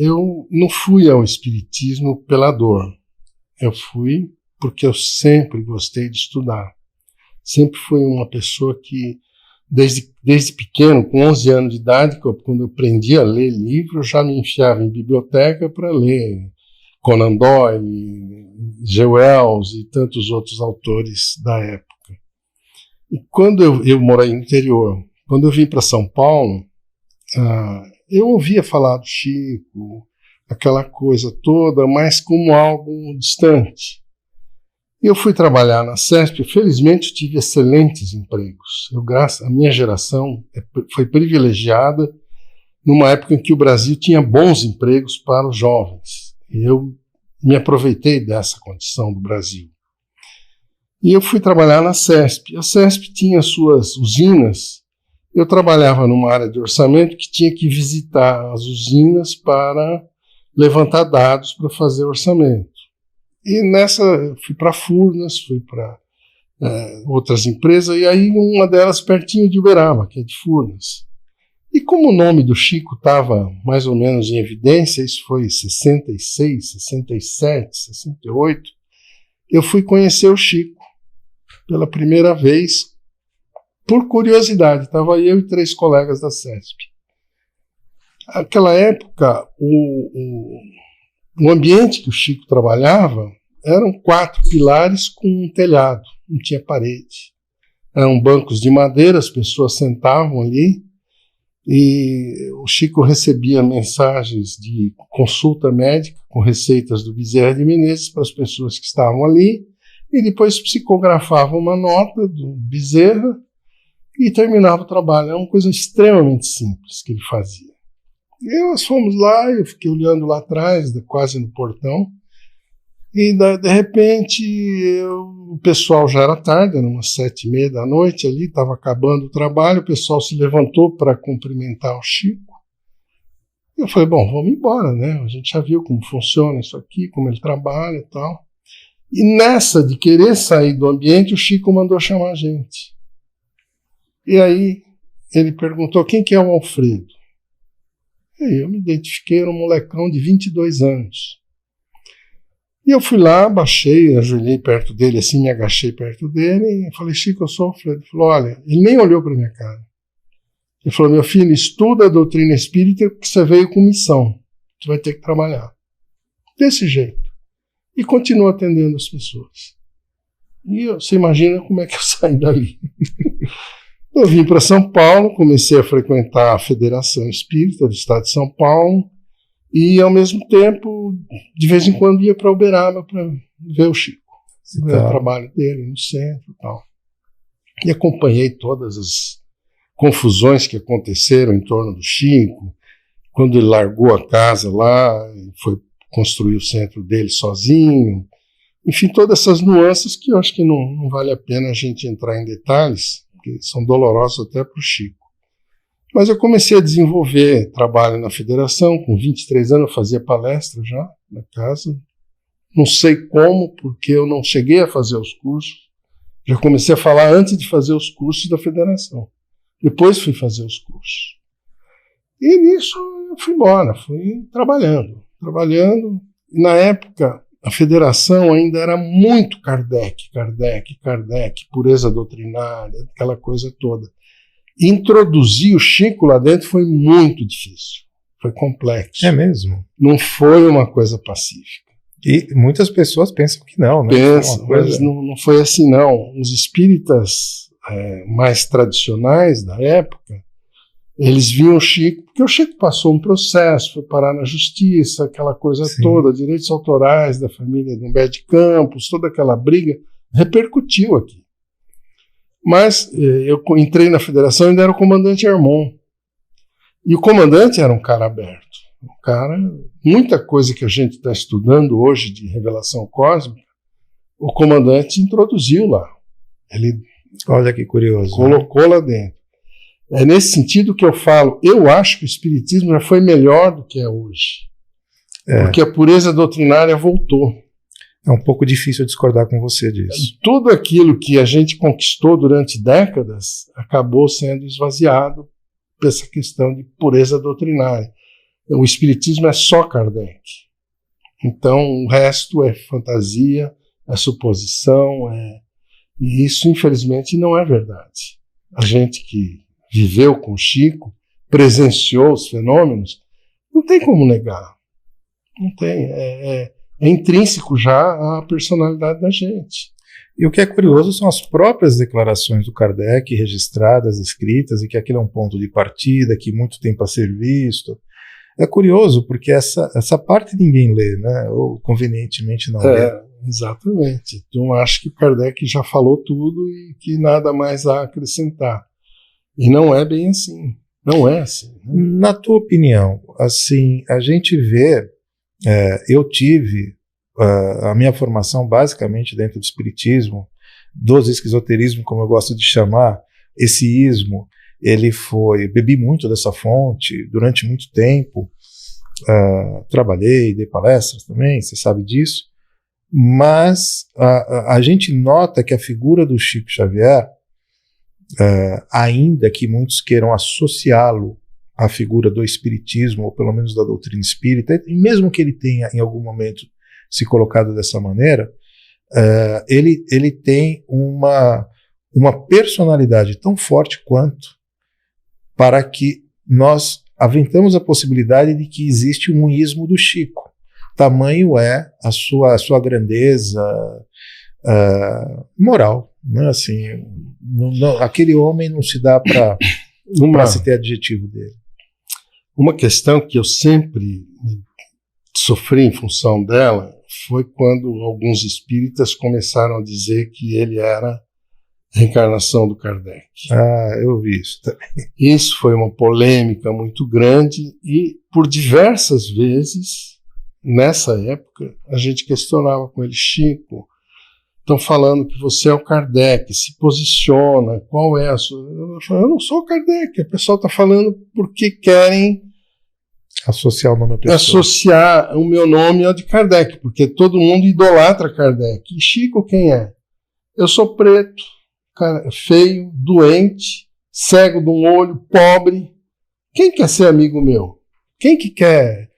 Eu não fui ao espiritismo pela dor. Eu fui porque eu sempre gostei de estudar. Sempre fui uma pessoa que, desde pequeno, com 11 anos de idade, quando eu aprendi a ler livro, eu já me enfiava em biblioteca para ler Conan Doyle, G. Wells e tantos outros autores da época. E quando eu morei no interior, quando eu vim para São Paulo, eu ouvia falar do Chico, aquela coisa toda, mas como algo distante. E eu fui trabalhar na CESP, felizmente tive excelentes empregos. A minha geração foi privilegiada numa época em que o Brasil tinha bons empregos para os jovens. E eu me aproveitei dessa condição do Brasil. E eu fui trabalhar na CESP. A CESP tinha suas usinas. Eu trabalhava numa área de orçamento que tinha que visitar as usinas para levantar dados para fazer orçamento. E nessa eu fui para Furnas, fui para outras empresas, e aí uma delas pertinho de Uberaba, que é de Furnas. E como o nome do Chico estava mais ou menos em evidência, isso foi em 66, 67, 68, eu fui conhecer o Chico pela primeira vez, por curiosidade. Estava eu e 3 colegas da CESP. Naquela época, o ambiente que o Chico trabalhava eram 4 pilares com um telhado, não tinha parede. Eram bancos de madeira, as pessoas sentavam ali, e o Chico recebia mensagens de consulta médica com receitas do Bezerra de Menezes para as pessoas que estavam ali, e depois psicografava uma nota do Bezerra e terminava o trabalho. Era uma coisa extremamente simples que ele fazia. E nós fomos lá, eu fiquei olhando lá atrás, quase no portão, e de repente o pessoal já era tarde, eram umas 7h30 da noite ali, estava acabando o trabalho, o pessoal se levantou para cumprimentar o Chico. Eu falei, bom, vamos embora, né? A gente já viu como funciona isso aqui, como ele trabalha e tal. E nessa de querer sair do ambiente, o Chico mandou chamar a gente. E aí ele perguntou, quem que é o Alfredo? E aí eu me identifiquei, era um molecão de 22 anos. E eu fui lá, baixei, ajoelhei perto dele, assim, me agachei perto dele, e falei, Chico, eu sou o Alfredo. Ele falou, olha, ele nem olhou para minha cara. Ele falou, meu filho, estuda a doutrina espírita porque você veio com missão. Você vai ter que trabalhar. Desse jeito. E continua atendendo as pessoas. E você imagina como é que eu saí dali. Eu vim para São Paulo, comecei a frequentar a Federação Espírita do Estado de São Paulo e, ao mesmo tempo, de vez em quando ia para Uberaba para ver o Chico, ver o trabalho dele no centro e tal. E acompanhei todas as confusões que aconteceram em torno do Chico, quando ele largou a casa lá, foi construir o centro dele sozinho. Enfim, todas essas nuances que eu acho que não vale a pena a gente entrar em detalhes, porque são dolorosos até para o Chico. Mas eu comecei a desenvolver trabalho na federação, com 23 anos eu fazia palestra já na casa. Não sei como, porque eu não cheguei a fazer os cursos. Já comecei a falar antes de fazer os cursos da federação. Depois fui fazer os cursos. E nisso eu fui embora, fui trabalhando. E na época a federação ainda era muito Kardec, pureza doutrinária, aquela coisa toda. Introduzir o Chico lá dentro foi muito difícil, foi complexo. É mesmo? Não foi uma coisa pacífica. E muitas pessoas pensam que não, né? Pensam, mas não foi assim não. Os espíritas mais tradicionais da época, eles viam o Chico, porque o Chico passou um processo, foi parar na justiça, aquela coisa Sim. toda, direitos autorais da família de Humberto de Campos, toda aquela briga, repercutiu aqui. Mas eu entrei na federação e ainda era o comandante Hermon. E o comandante era um cara aberto. Um cara, muita coisa que a gente está estudando hoje de revelação cósmica, o comandante introduziu lá. Ele, olha que curioso, colocou lá dentro. É nesse sentido que eu falo, eu acho que o espiritismo já foi melhor do que é hoje. Porque a pureza doutrinária voltou. É um pouco difícil discordar com você disso. Tudo aquilo que a gente conquistou durante décadas acabou sendo esvaziado por essa questão de pureza doutrinária. o espiritismo é só Kardec. Então, o resto é fantasia, é suposição, e isso, infelizmente, não é verdade. A gente que viveu com o Chico, presenciou os fenômenos, não tem como negar. Não tem. É intrínseco já à personalidade da gente. E o que é curioso são as próprias declarações do Kardec, registradas, escritas, e que aquilo é um ponto de partida, que muito tem para ser visto. É curioso, porque essa parte ninguém lê, né? Ou convenientemente não lê. Exatamente. Então acho que o Kardec já falou tudo e que nada mais há a acrescentar. E não é bem assim. Não é assim. Né? Na tua opinião, assim, a gente vê, eu tive a minha formação basicamente dentro do espiritismo, do esquizoterismo, como eu gosto de chamar, esse ismo, bebi muito dessa fonte durante muito tempo, trabalhei, dei palestras também, você sabe disso, mas a gente nota que a figura do Chico Xavier, ainda que muitos queiram associá-lo à figura do espiritismo, ou pelo menos da doutrina espírita, e mesmo que ele tenha em algum momento se colocado dessa maneira, ele tem uma personalidade tão forte quanto, para que nós aventamos a possibilidade de que existe um ismo do Chico. Tamanho é a sua grandeza moral. Né? Assim, aquele homem não se dá para se ter adjetivo dele. Uma questão que eu sempre sofri em função dela foi quando alguns espíritas começaram a dizer que ele era reencarnação do Kardec. Eu vi isso também. Isso foi uma polêmica muito grande e por diversas vezes, nessa época, a gente questionava com ele: Chico, estão falando que você é o Kardec, se posiciona, qual é a sua... Eu falei, eu não sou o Kardec, o pessoal está falando porque querem associar o nome à pessoa. Associar o meu nome ao de Kardec, porque todo mundo idolatra Kardec. E Chico quem é? Eu sou preto, feio, doente, cego de um olho, pobre. Quem quer ser amigo meu? Quem que quer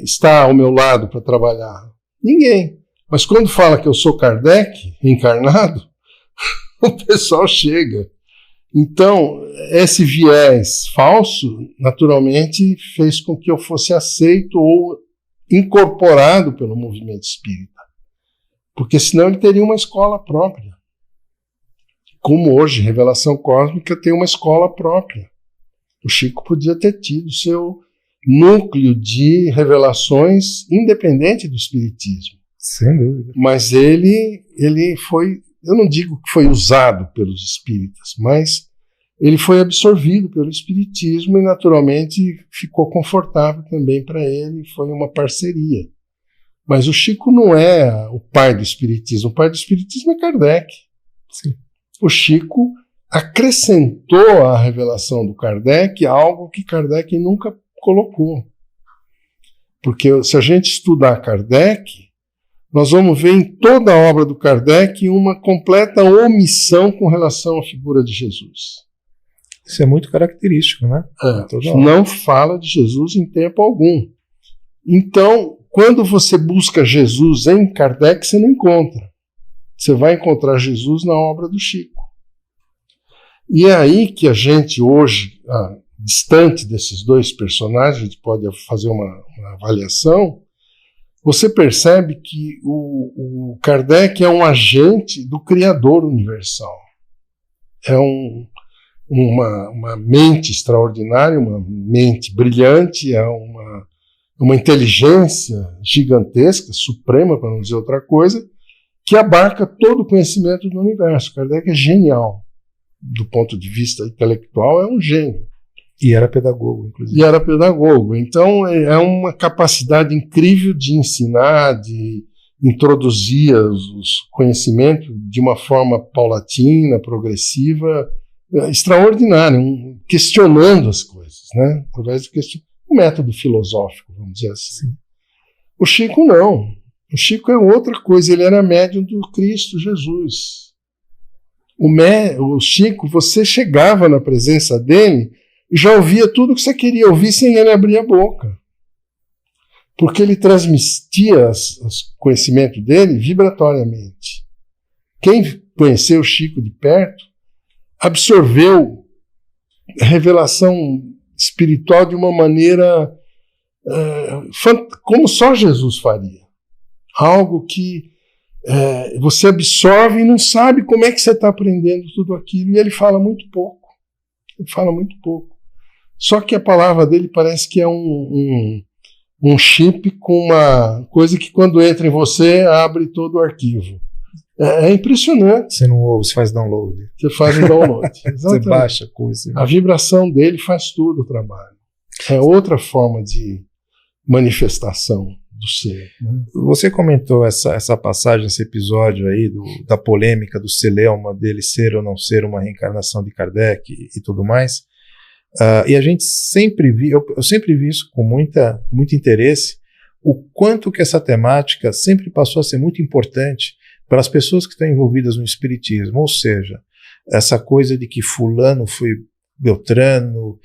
estar ao meu lado para trabalhar? Ninguém. Mas quando fala que eu sou Kardec, encarnado, o pessoal chega. Então, esse viés falso, naturalmente, fez com que eu fosse aceito ou incorporado pelo movimento espírita. Porque senão ele teria uma escola própria. Como hoje, Revelação Cósmica tem uma escola própria. O Chico podia ter tido seu núcleo de revelações independente do espiritismo. Sem dúvida. Mas ele foi, eu não digo que foi usado pelos espíritas, mas ele foi absorvido pelo espiritismo e naturalmente ficou confortável também para ele, foi uma parceria. Mas o Chico não é o pai do espiritismo, o pai do espiritismo é Kardec. Sim. O Chico acrescentou à revelação do Kardec algo que Kardec nunca colocou. Porque se a gente estudar Kardec, nós vamos ver em toda a obra do Kardec uma completa omissão com relação à figura de Jesus. Isso é muito característico, né? Não fala de Jesus em tempo algum. Então, quando você busca Jesus em Kardec, você não encontra. Você vai encontrar Jesus na obra do Chico. E é aí que a gente hoje, distante desses dois personagens, a gente pode fazer uma avaliação. Você percebe que o Kardec é um agente do Criador universal. É uma mente extraordinária, uma mente brilhante, é uma inteligência gigantesca, suprema, para não dizer outra coisa, que abarca todo o conhecimento do universo. Kardec é genial. Do ponto de vista intelectual, é um gênio. E era pedagogo, inclusive. E era pedagogo. Então, é uma capacidade incrível de ensinar, de introduzir os conhecimentos de uma forma paulatina, progressiva, extraordinária, questionando as coisas, né? Através do um método filosófico, vamos dizer assim. Sim. O Chico não. O Chico é outra coisa, ele era médium do Cristo Jesus. O Chico, você chegava na presença dele e já ouvia tudo que você queria ouvir sem ele abrir a boca. porque ele transmitia os conhecimento dele vibratoriamente. Quem conheceu o Chico de perto absorveu a revelação espiritual de uma maneira como só Jesus faria. Algo que você absorve e não sabe como é que você está aprendendo tudo aquilo. E ele fala muito pouco. Ele fala muito pouco. Só que a palavra dele parece que é um chip com uma coisa que quando entra em você abre todo o arquivo. É impressionante. Você não ouve, você faz download. Você faz um download. Você baixa coisa. A vibração dele faz tudo o trabalho. É outra forma de manifestação do ser. Né? Você comentou essa passagem, esse episódio aí da polêmica do celeuma, dele ser ou não ser uma reencarnação de Kardec e tudo mais. E a gente sempre viu, eu sempre vi isso com muito interesse, o quanto que essa temática sempre passou a ser muito importante para as pessoas que estão envolvidas no espiritismo, ou seja, essa coisa de que fulano foi Beltrano,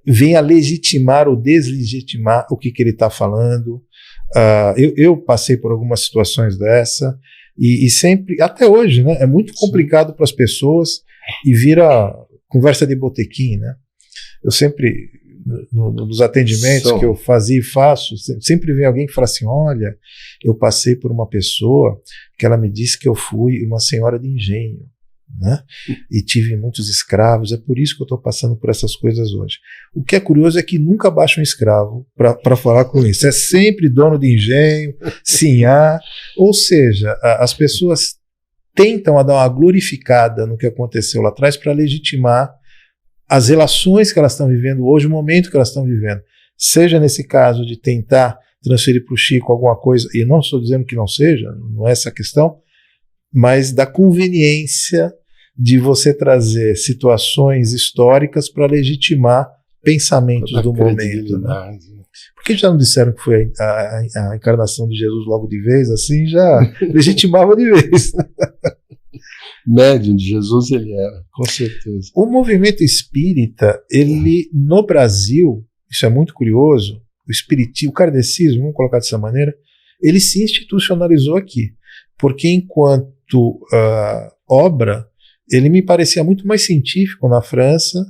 vem a legitimar ou deslegitimar o que ele está falando. Eu passei por algumas situações dessa e sempre, até hoje, né, é muito complicado para as pessoas e vira conversa de botequim, né? Eu sempre, nos atendimentos que eu fazia e faço, sempre vem alguém que fala assim, olha, eu passei por uma pessoa que ela me disse que eu fui uma senhora de engenho, né? E tive muitos escravos, é por isso que eu estou passando por essas coisas hoje. O que é curioso é que nunca baixa um escravo para falar com isso, é sempre dono de engenho, sinhá, ou seja, as pessoas tentam dar uma glorificada no que aconteceu lá atrás para legitimar as relações que elas estão vivendo hoje, o momento que elas estão vivendo. Seja nesse caso de tentar transferir para o Chico alguma coisa, e não estou dizendo que não seja, não é essa a questão, mas da conveniência de você trazer situações históricas para legitimar pensamentos do momento. Né? Porque já não disseram que foi a encarnação de Jesus logo de vez, assim, já legitimava de vez. Médium de Jesus ele era, com certeza. O movimento espírita, ele no Brasil, isso é muito curioso, o espiritismo, o kardecismo, vamos colocar dessa maneira, ele se institucionalizou aqui, porque enquanto obra, ele me parecia muito mais científico na França.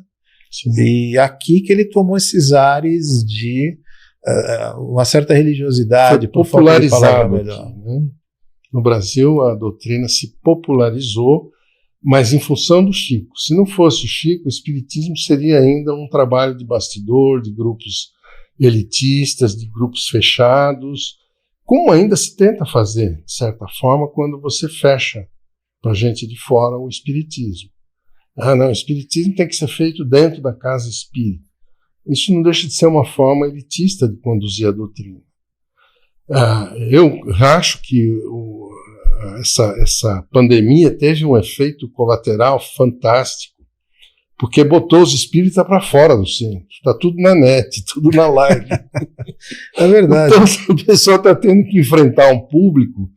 Sim. E aqui que ele tomou esses ares de uma certa religiosidade, foi popularizado melhor. Aqui, né? No Brasil, a doutrina se popularizou, mas em função do Chico. Se não fosse o Chico, o espiritismo seria ainda um trabalho de bastidor, de grupos elitistas, de grupos fechados, como ainda se tenta fazer, de certa forma, quando você fecha para gente de fora o espiritismo. Não, o espiritismo tem que ser feito dentro da casa espírita. Isso não deixa de ser uma forma elitista de conduzir a doutrina. Eu acho que essa pandemia teve um efeito colateral fantástico, porque botou os espíritas para fora do centro. Está tudo na net, tudo na live. É verdade. Então a pessoa está tendo que enfrentar um público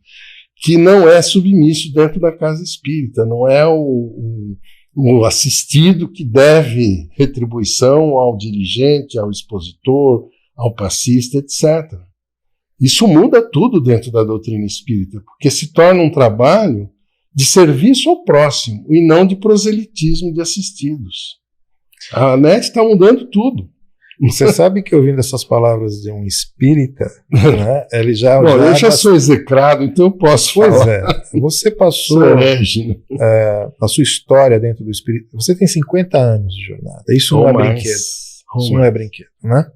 que não é submisso dentro da casa espírita, não é o assistido que deve retribuição ao dirigente, ao expositor, ao passista, etc. Isso muda tudo dentro da doutrina espírita, porque se torna um trabalho de serviço ao próximo e não de proselitismo de assistidos. A net está mudando tudo. Você sabe que ouvindo essas palavras de um espírita, né, ele já... Bom, eu já sou execrado, então eu posso falar. Pois é, você passou a sua história dentro do espírito. Você tem 50 anos de jornada, isso não é brinquedo. Isso não é brinquedo, né?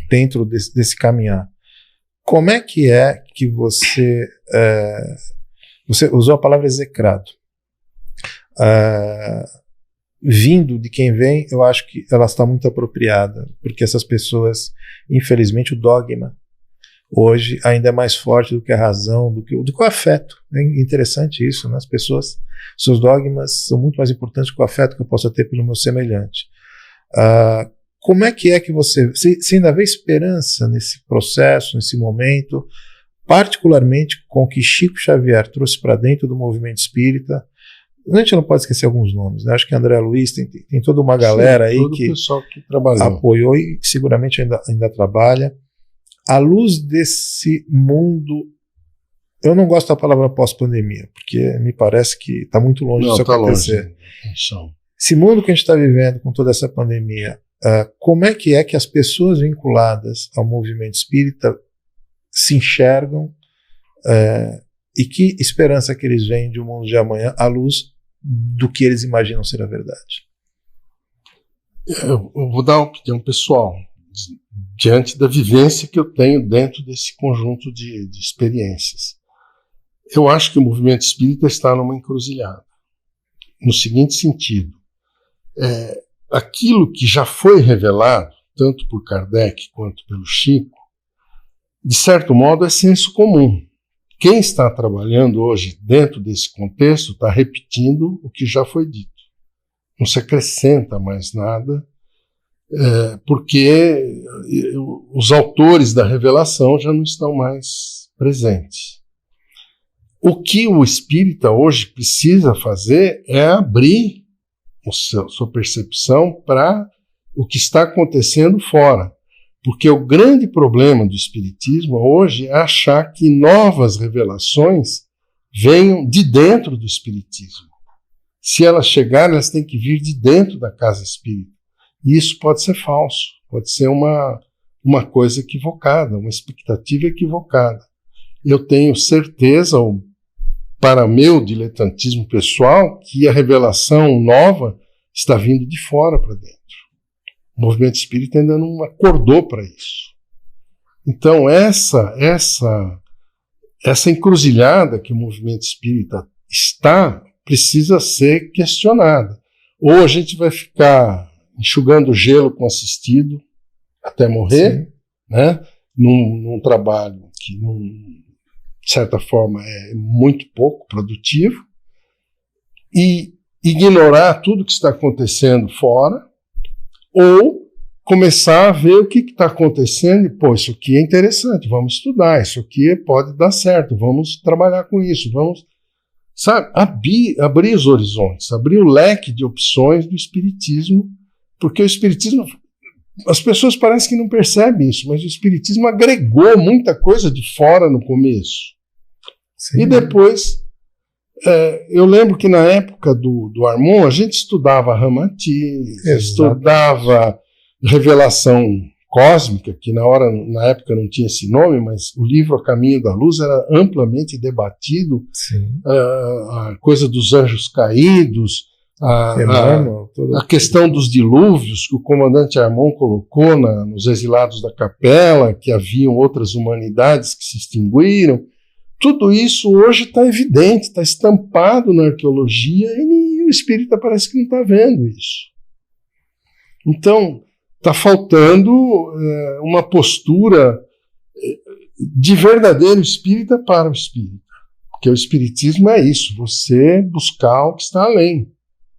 Dentro desse caminhar. Como é que você usou a palavra execrado? Vindo de quem vem, eu acho que ela está muito apropriada, porque essas pessoas, infelizmente, o dogma hoje ainda é mais forte do que a razão, do que o afeto. É interessante isso, né? As pessoas, seus dogmas são muito mais importantes que o afeto que eu possa ter pelo meu semelhante. Como é que você ainda vê esperança nesse processo, nesse momento, particularmente com o que Chico Xavier trouxe para dentro do movimento espírita? A gente não pode esquecer alguns nomes, né? Acho que André Luiz tem toda uma galera aí que apoiou e seguramente ainda trabalha. à luz desse mundo, eu não gosto da palavra pós-pandemia, porque me parece que está muito longe disso acontecer. Esse mundo que a gente está vivendo com toda essa pandemia, como é que as pessoas vinculadas ao movimento espírita se enxergam e que esperança que eles veem de um mundo de amanhã à luz do que eles imaginam ser a verdade? Eu vou dar uma opinião pessoal, diante da vivência que eu tenho dentro desse conjunto de experiências. Eu acho que o movimento espírita está numa encruzilhada, no seguinte sentido: aquilo que já foi revelado, tanto por Kardec quanto pelo Chico, de certo modo é senso comum. Quem está trabalhando hoje dentro desse contexto está repetindo o que já foi dito. Não se acrescenta mais nada, porque os autores da revelação já não estão mais presentes. O que o espírita hoje precisa fazer é abrir sua percepção para o que está acontecendo fora. Porque o grande problema do espiritismo hoje é achar que novas revelações venham de dentro do espiritismo. Se elas chegarem, elas têm que vir de dentro da casa espírita. E isso pode ser falso, pode ser uma coisa equivocada, uma expectativa equivocada. Eu tenho certeza, para meu diletantismo pessoal, que a revelação nova está vindo de fora para dentro. O movimento espírita ainda não acordou para isso. Então, essa encruzilhada que o movimento espírita está, precisa ser questionada. Ou a gente vai ficar enxugando gelo com assistido até morrer, né? Num trabalho que, de certa forma, é muito pouco produtivo, e ignorar tudo que está acontecendo fora, ou começar a ver o que está acontecendo e, isso aqui é interessante, vamos estudar, isso aqui pode dar certo, vamos trabalhar com isso, vamos, sabe, abrir os horizontes, abrir o leque de opções do espiritismo, porque o espiritismo, as pessoas parecem que não percebem isso, mas o espiritismo agregou muita coisa de fora no começo. Sim. E depois, eu lembro que na época do Armon, a gente estudava Ramatiz, estudava revelação cósmica, que na época não tinha esse nome, mas o livro A Caminho da Luz era amplamente debatido, a coisa dos anjos caídos, a questão dos dilúvios que o comandante Armon colocou nos exilados da capela, que haviam outras humanidades que se extinguiram. Tudo isso hoje está evidente, está estampado na arqueologia e o espírita parece que não está vendo isso. Então, está faltando uma postura de verdadeiro espírita para o espírita. Porque o espiritismo é isso, você buscar o que está além.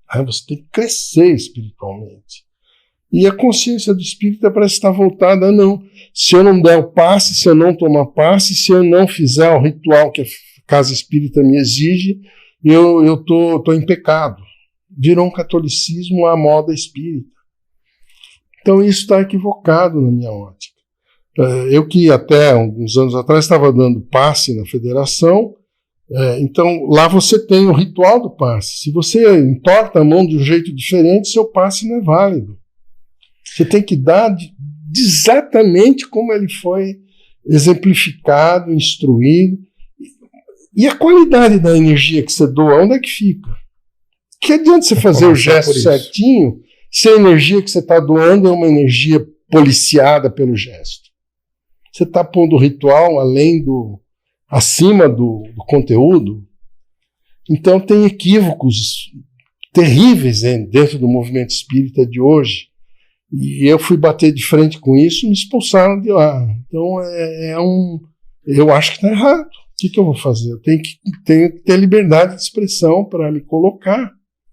Aí você tem que crescer espiritualmente. E a consciência do espírita parece estar voltada a não. Se eu não der o passe, se eu não tomar passe, se eu não fizer o ritual que a casa espírita me exige, eu tô em pecado. Virou um catolicismo à moda espírita. Então isso está equivocado na minha ótica. Eu que até alguns anos atrás estava dando passe na federação, então lá você tem o ritual do passe. Se você entorta a mão de um jeito diferente, seu passe não é válido. Você tem que dar exatamente como ele foi exemplificado, instruído. E a qualidade da energia que você doa, onde é que fica? Que adianta você fazer o gesto certinho se a energia que você está doando é uma energia policiada pelo gesto? Você está pondo o ritual acima do conteúdo? Então tem equívocos terríveis dentro do movimento espírita de hoje. E eu fui bater de frente com isso e me expulsaram de lá. Então eu acho que está errado. O que eu vou fazer? Eu tenho que ter liberdade de expressão para me colocar.